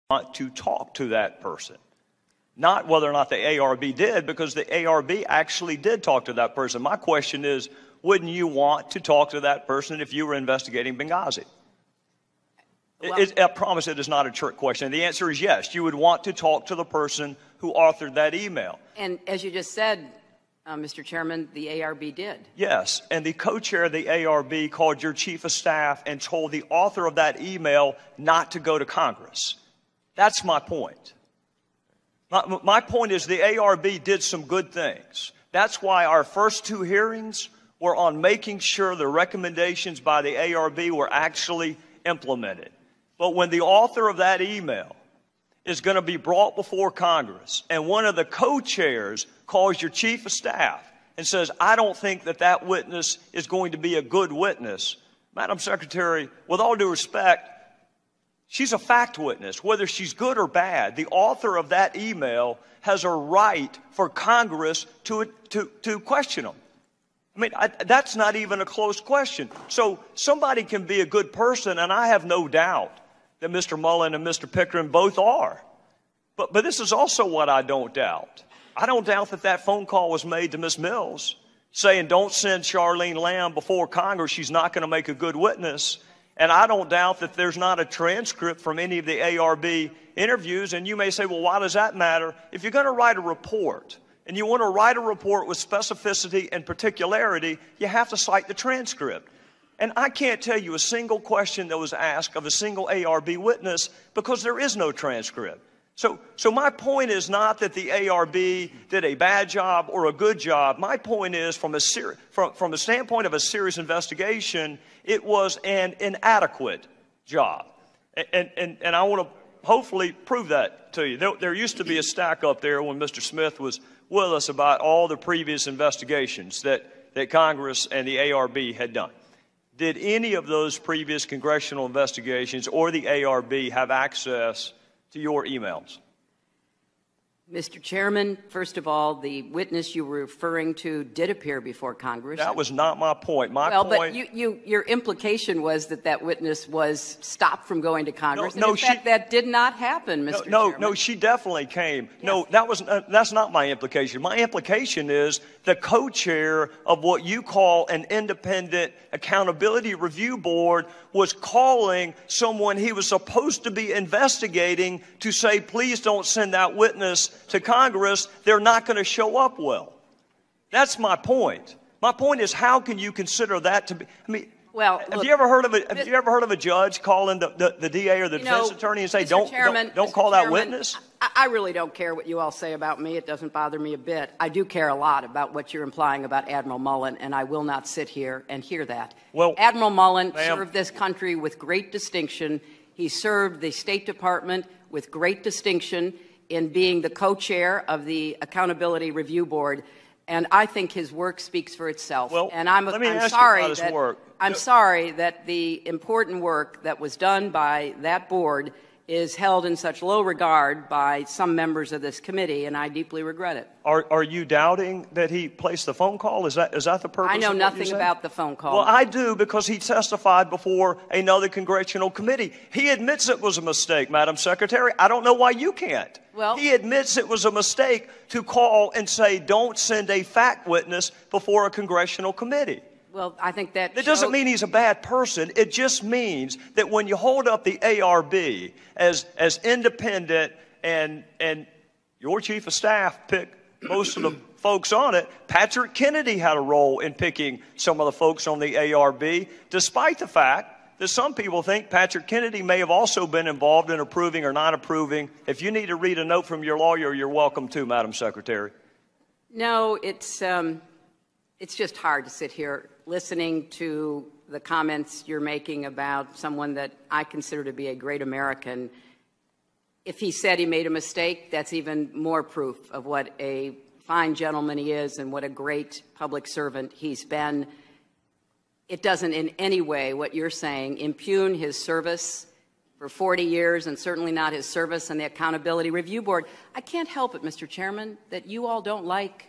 want to talk to that person. Not whether or not the ARB did, because the ARB actually did talk to that person. My question is, wouldn't you want to talk to that person if you were investigating Benghazi? Well, I promise it is not a trick question. The answer is yes. You would want to talk to the person who authored that email. And as you just said, Mr. Chairman, the ARB did. Yes, and the co-chair of the ARB called your chief of staff and told the author of that email not to go to Congress. That's my point. My point is the ARB did some good things. That's why our first two hearings were on making sure the recommendations by the ARB were actually implemented. But when the author of that email is going to be brought before Congress and one of the co-chairs calls your chief of staff and says, I don't think that that witness is going to be a good witness, Madam Secretary, with all due respect, she's a fact witness, whether she's good or bad. The author of that email has a right for Congress to question them. I mean, that's not even a close question. So somebody can be a good person, and I have no doubt that Mr. Mullen and Mr. Pickering both are. But this is also what I don't doubt. I don't doubt that that phone call was made to Ms. Mills saying don't send Charlene Lamb before Congress. She's not going to make a good witness. And I don't doubt that there's not a transcript from any of the ARB interviews. And you may say, well, why does that matter? If you're going to write a report, and you want to write a report with specificity and particularity, you have to cite the transcript. And I can't tell you a single question that was asked of a single ARB witness because there is no transcript. So my point is not that the ARB did a bad job or a good job. My point is from a standpoint of a serious investigation, it was an inadequate job. And I want to hopefully prove that to you. There used to be a stack up there when Mr. Smith was with us about all the previous investigations that Congress and the ARB had done. Did any of those previous congressional investigations or the ARB have access to your emails? Mr. Chairman, first of all, the witness you were referring to did appear before Congress. That was not my point. But your implication was that that witness was stopped from going to Congress. No, in fact, that did not happen, Mr. Chairman. No, she definitely came. Yes. No, that's not my implication. My implication is the co-chair of what you call an independent accountability review board was calling someone he was supposed to be investigating to say, please don't send that witness to Congress. They're not going to show up well. That's my point. My point is, how can you consider that to be? I mean, well, have you ever heard of a judge calling the DA or the defense attorney and say, don't call that witness? I really don't care what you all say about me. It doesn't bother me a bit. I do care a lot about what you're implying about Admiral Mullen, and I will not sit here and hear that. Well, Admiral Mullen served this country with great distinction. He served the State Department with great distinction in being the co-chair of the Accountability Review Board, and I think his work speaks for itself. Well, and I'm sorry that the important work that was done by that board is held in such low regard by some members of this committee, and I deeply regret it. Are you doubting that he placed the phone call? Is that the purpose? I know nothing about the phone call. Well, I do, because he testified before another congressional committee. He admits it was a mistake, Madam Secretary. I don't know why you can't. Well, he admits it was a mistake to call and say, don't send a fact witness before a congressional committee. Well, I think that doesn't mean he's a bad person. It just means that when you hold up the ARB as independent and your chief of staff picked most of the folks on it, Patrick Kennedy had a role in picking some of the folks on the ARB, despite the fact that some people think Patrick Kennedy may have also been involved in approving or not approving. If you need to read a note from your lawyer, you're welcome to, Madam Secretary. No, it's just hard to sit here listening to the comments you're making about someone that I consider to be a great American. If he said he made a mistake, that's even more proof of what a fine gentleman he is and what a great public servant he's been. It doesn't in any way, what you're saying, impugn his service for 40 years and certainly not his service on the Accountability Review Board. I can't help it, Mr. Chairman, that you all don't like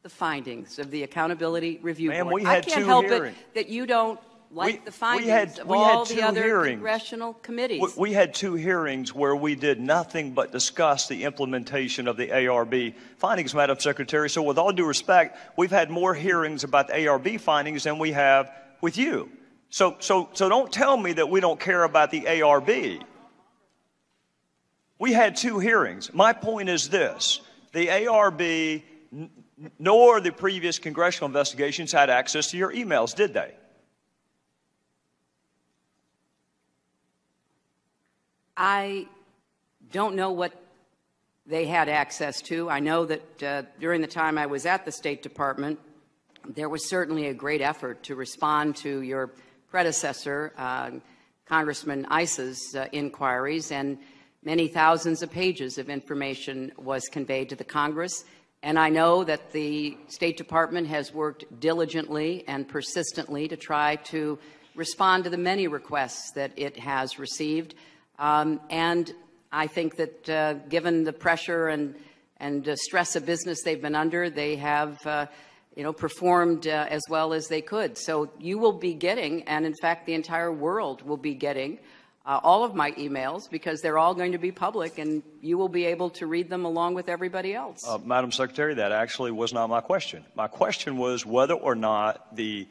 the findings of the Accountability Review Board. We had I can't help it that you don't like the findings of all the other hearings. congressional committees. We had 2 hearings where we did nothing but discuss the implementation of the ARB findings, Madam Secretary. So with all due respect, we've had more hearings about the ARB findings than we have with you. So don't tell me that we don't care about the ARB. We had 2 hearings. My point is this. The ARB nor the previous congressional investigations had access to your emails, did they? I don't know what they had access to. I know that during the time I was at the State Department, there was certainly a great effort to respond to your predecessor, Congressman Iss's inquiries, and many thousands of pages of information was conveyed to the Congress. And I know that the State Department has worked diligently and persistently to try to respond to the many requests that it has received. And I think that given the pressure and stress of business they've been under, they have performed as well as they could. So you will be getting, and in fact the entire world will be getting, all of my emails, because they're all going to be public, and you will be able to read them along with everybody else. Madam Secretary, that actually was not my question. My question was whether or not the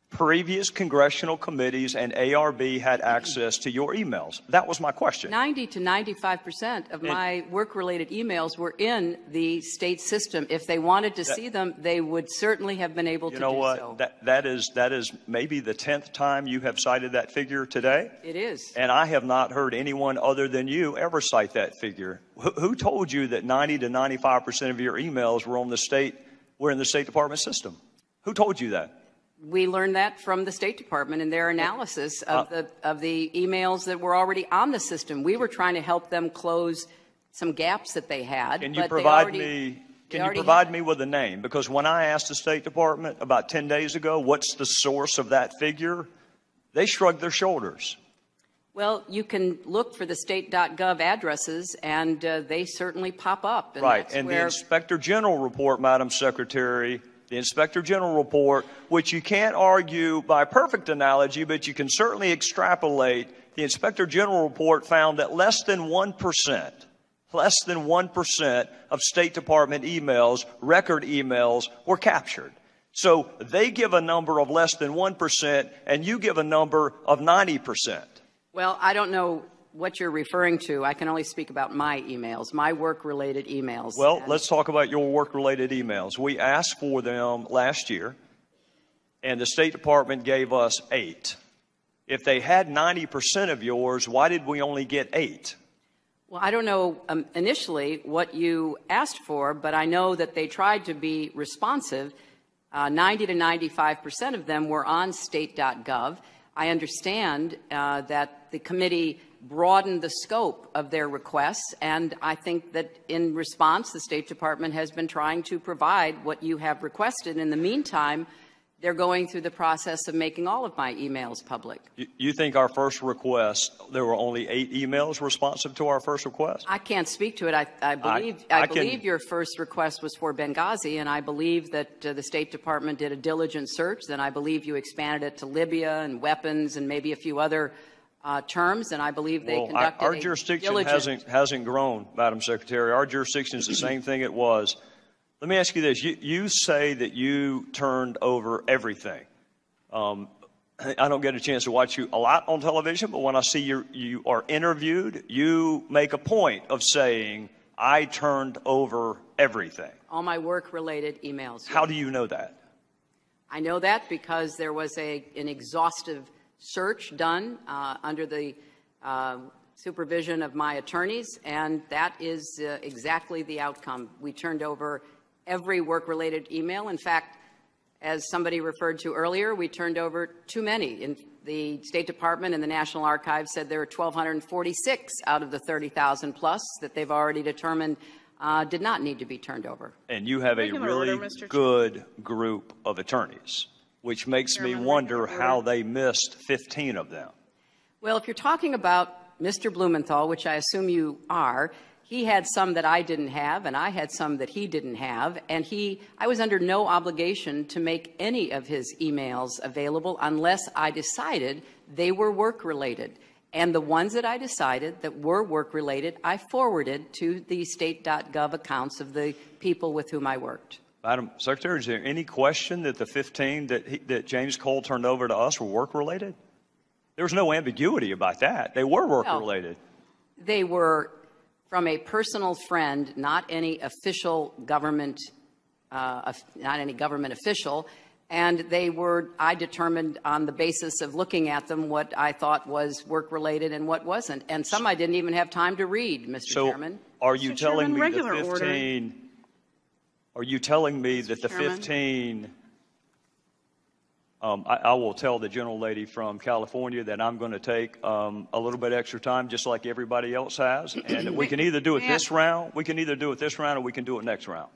previous congressional committees and ARB had access to your emails. That was my question. 90 to 95% of my work-related emails were in the state system. If they wanted to see them, they would certainly have been able to do so. You know what? That is maybe the 10th time you have cited that figure today. It is. And I have not heard anyone other than you ever cite that figure. Who told you that 90 to 95% of your emails were in the State Department system? Who told you that? We learned that from the State Department in their analysis of the emails that were already on the system. We were trying to help them close some gaps that they had. Can you provide me with a name? Because when I asked the State Department about 10 days ago, what's the source of that figure, they shrugged their shoulders. Well, you can look for the state.gov addresses, and they certainly pop up. And right, and the Inspector General report, Madam Secretary, the Inspector General report, which you can't argue by perfect analogy, but you can certainly extrapolate. The Inspector General report found that less than 1% of State Department emails, record emails, were captured. So they give a number of less than 1%, and you give a number of 90%. Well, I don't know what you're referring to. I can only speak about my emails, my work-related emails. Well, let's talk about your work-related emails. We asked for them last year, and the State Department gave us 8. If they had 90% of yours, why did we only get 8? Well, I don't know initially what you asked for, but I know that they tried to be responsive. 90 to 95% of them were on state.gov. I understand that the committee broadened the scope of their requests, and I think that in response, the State Department has been trying to provide what you have requested. In the meantime, they're going through the process of making all of my emails public. You think our first request, there were only 8 emails responsive to our first request? I can't speak to it. I believe your first request was for Benghazi, and I believe that the State Department did a diligent search. Then I believe you expanded it to Libya and weapons and maybe a few other terms, and I believe they conducted our jurisdiction hasn't grown, Madam Secretary. Our jurisdiction is the same thing it was. Let me ask you this. You say that you turned over everything. I don't get a chance to watch you a lot on television, but when I see you are interviewed, you make a point of saying, I turned over everything. All my work-related emails. How do you know that? I know that because there was an exhaustive search done under the supervision of my attorneys, and that is exactly the outcome. We turned over every work-related email. In fact, as somebody referred to earlier, we turned over too many. In the State Department and the National Archives said there were 1,246 out of the 30,000 plus that they've already determined did not need to be turned over. And you have a really good group of attorneys, which makes me wonder how they missed 15 of them. Well, if you're talking about Mr. Blumenthal, which I assume you are, He had some that I didn't have, and I had some that he didn't have, and I was under no obligation to make any of his emails available unless I decided they were work-related. And the ones that I decided that were work-related, I forwarded to the state.gov accounts of the people with whom I worked. Madam Secretary, is there any question that the 15 that James Cole turned over to us were work-related? There was no ambiguity about that. They were work-related. Well, they were from a personal friend, not any official government, not any government official, and they were, I determined on the basis of looking at them what I thought was work-related and what wasn't. And some I didn't even have time to read, Mr. Chairman. Are you telling me the 15, are you telling me that the 15, I will tell the gentle lady from California that I'm going to take a little bit extra time, just like everybody else has, and we can either do it this round, or we can do it next round.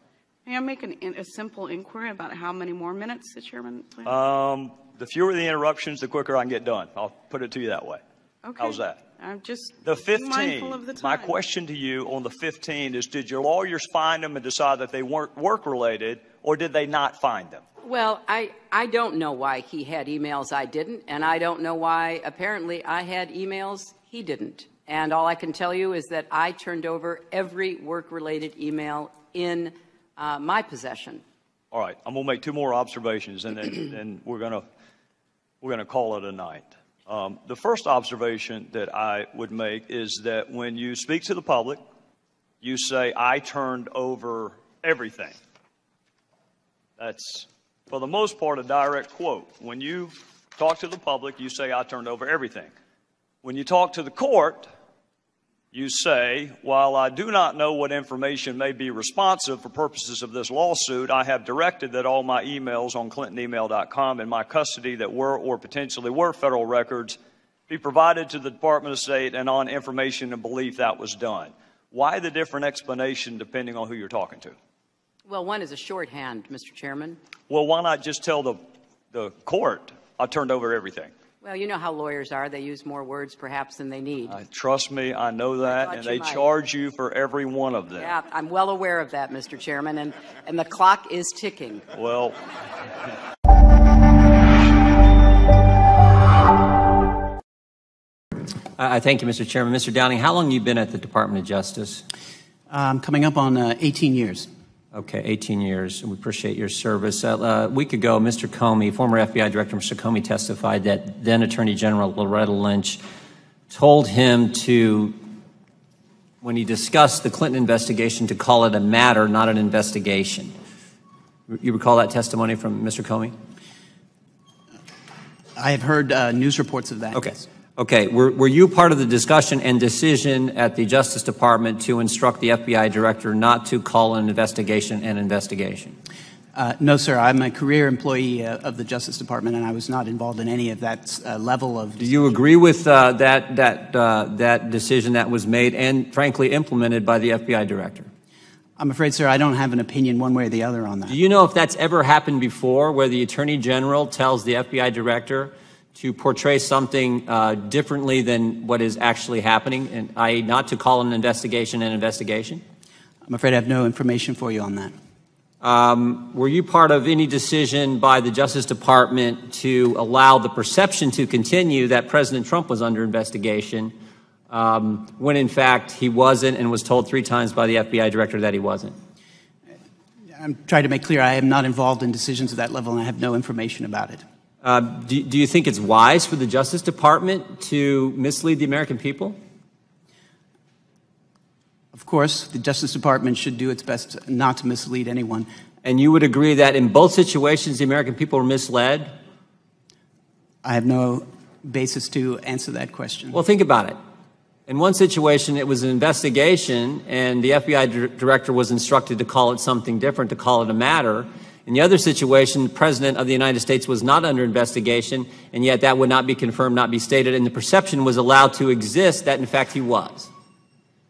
May I make a simple inquiry about how many more minutes the chairman plans? The fewer the interruptions, the quicker I can get done. I'll put it to you that way. Okay. How's that? I'm just the 15. Mindful of the time. My question to you on the 15 is: did your lawyers find them and decide that they weren't work-related, or did they not find them? Well, I don't know why he had emails I didn't, and I don't know why apparently I had emails he didn't. And all I can tell you is that I turned over every work-related email in my possession. All right, I'm going to make two more observations, and then we're going to call it a night. The first observation that I would make is that when you speak to the public, you say, "I turned over everything." That's, for the most part, a direct quote. When you talk to the public, you say, "I turned over everything." When you talk to the court, you say, "While I do not know what information may be responsive for purposes of this lawsuit, I have directed that all my emails on clintonemail.com in my custody that were or potentially were federal records be provided to the Department of State and on information and belief that was done." Why the different explanation depending on who you're talking to? Well, one is a shorthand, Mr. Chairman. Well, why not just tell the court, "I turned over everything"? Well, you know how lawyers are. They use more words, perhaps, than they need. Trust me, I know that, and they charge you for every one of them. Yeah, I'm well aware of that, Mr. Chairman, and the clock is ticking. Well... Thank you, Mr. Chairman. Mr. Downing, how long have you been at the Department of Justice? Coming up on 18 years. Okay, 18 years. We appreciate your service. A week ago, Mr. Comey, former FBI Director Mr. Comey, testified that then Attorney General Loretta Lynch told him to, when he discussed the Clinton investigation, to call it a matter, not an investigation. You recall that testimony from Mr. Comey? I have heard news reports of that. Okay. Yes. Okay. Were you part of the discussion and decision at the Justice Department to instruct the FBI Director not to call an investigation an investigation? No, sir. I'm a career employee of the Justice Department, and I was not involved in any of that level of... Do you agree with that decision that was made and, frankly, implemented by the FBI Director? I'm afraid, sir, I don't have an opinion one way or the other on that. Do you know if that's ever happened before, where the Attorney General tells the FBI Director to portray something differently than what is actually happening, and i.e. not to call an investigation an investigation? I'm afraid I have no information for you on that. Were you part of any decision by the Justice Department to allow the perception to continue that President Trump was under investigation when, in fact, he wasn't and was told 3 times by the FBI Director that he wasn't? I'm trying to make clear I am not involved in decisions of that level, and I have no information about it. Do you think it's wise for the Justice Department to mislead the American people? Of course, the Justice Department should do its best not to mislead anyone. And you would agree that in both situations the American people were misled? I have no basis to answer that question. Well, think about it. In one situation, it was an investigation, and the FBI Director was instructed to call it something different, to call it a matter. In the other situation, the President of the United States was not under investigation, and yet that would not be confirmed, not be stated, and the perception was allowed to exist that, in fact, he was.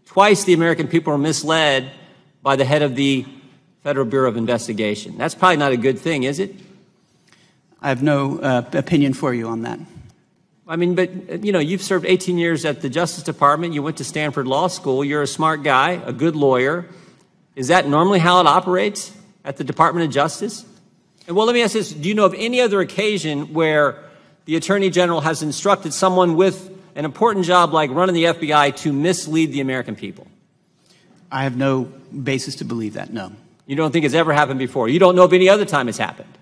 Twice the American people were misled by the head of the Federal Bureau of Investigation. That's probably not a good thing, is it? I have no opinion for you on that. I mean, but, you know, you've served 18 years at the Justice Department. You went to Stanford Law School. You're a smart guy, a good lawyer. Is that normally how it operates at the Department of Justice? And well, let me ask this. Do you know of any other occasion where the Attorney General has instructed someone with an important job like running the FBI to mislead the American people? I have no basis to believe that, no. You don't think it's ever happened before? You don't know of any other time it's happened?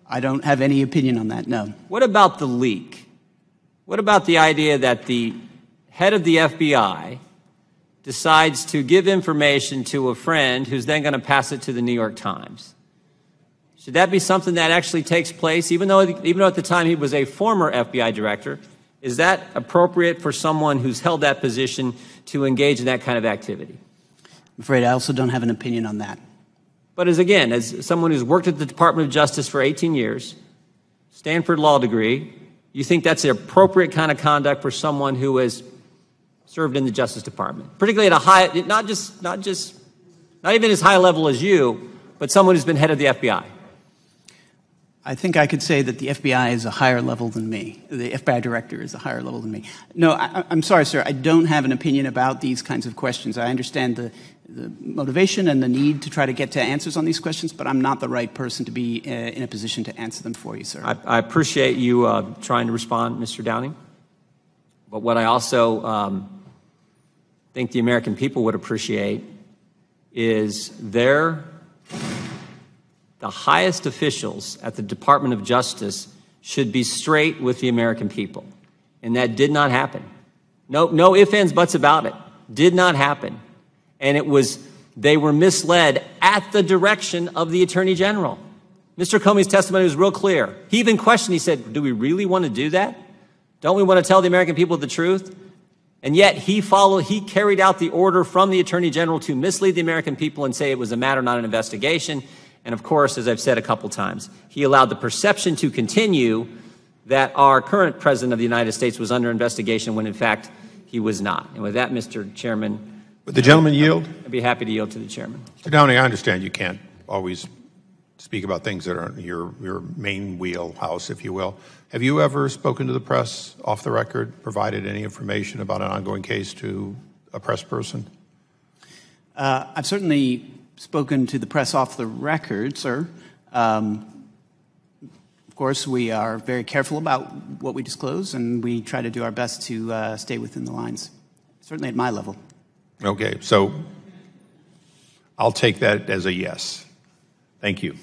I don't have any opinion on that, no. What about the leak? What about the idea that the head of the FBI decides to give information to a friend who's then going to pass it to the New York Times? Should that be something that actually takes place, even though at the time he was a former FBI director? Is that appropriate for someone who's held that position to engage in that kind of activity? I'm afraid I also don't have an opinion on that. But as someone who's worked at the Department of Justice for 18 years, Stanford law degree, you think that's the appropriate kind of conduct for someone who has served in the Justice Department, particularly at a high, not even as high a level as you, but someone who's been head of the FBI? I think I could say that the FBI is a higher level than me. The FBI director is a higher level than me. No, I'm sorry, sir. I don't have an opinion about these kinds of questions. I understand the motivation and the need to try to get to answers on these questions, but I'm not the right person to be in a position to answer them for you, sir. I appreciate you trying to respond, Mr. Downing. But what I also think the American people would appreciate is the highest officials at the Department of Justice should be straight with the American people. And that did not happen. No ifs, ands, buts about it. Did not happen. And they were misled at the direction of the Attorney General. Mr. Comey's testimony was real clear. He even questioned, he said, do we really want to do that? Don't we want to tell the American people the truth? And yet he carried out the order from the Attorney General to mislead the American people and say it was a matter, not an investigation. And of course, as I've said a couple times, he allowed the perception to continue that our current President of the United States was under investigation when in fact he was not. And with that, Mr. Chairman, would the gentleman yield? I'd be happy to yield to the chairman. Mr. Downing, I understand you can't always speak about things that aren't your main wheelhouse, if you will. Have you ever spoken to the press off the record, provided any information about an ongoing case to a press person? I've certainly spoken to the press off the record, sir. Of course, we are very careful about what we disclose, and we try to do our best to stay within the lines, certainly at my level. Okay, so I'll take that as a yes. Thank you.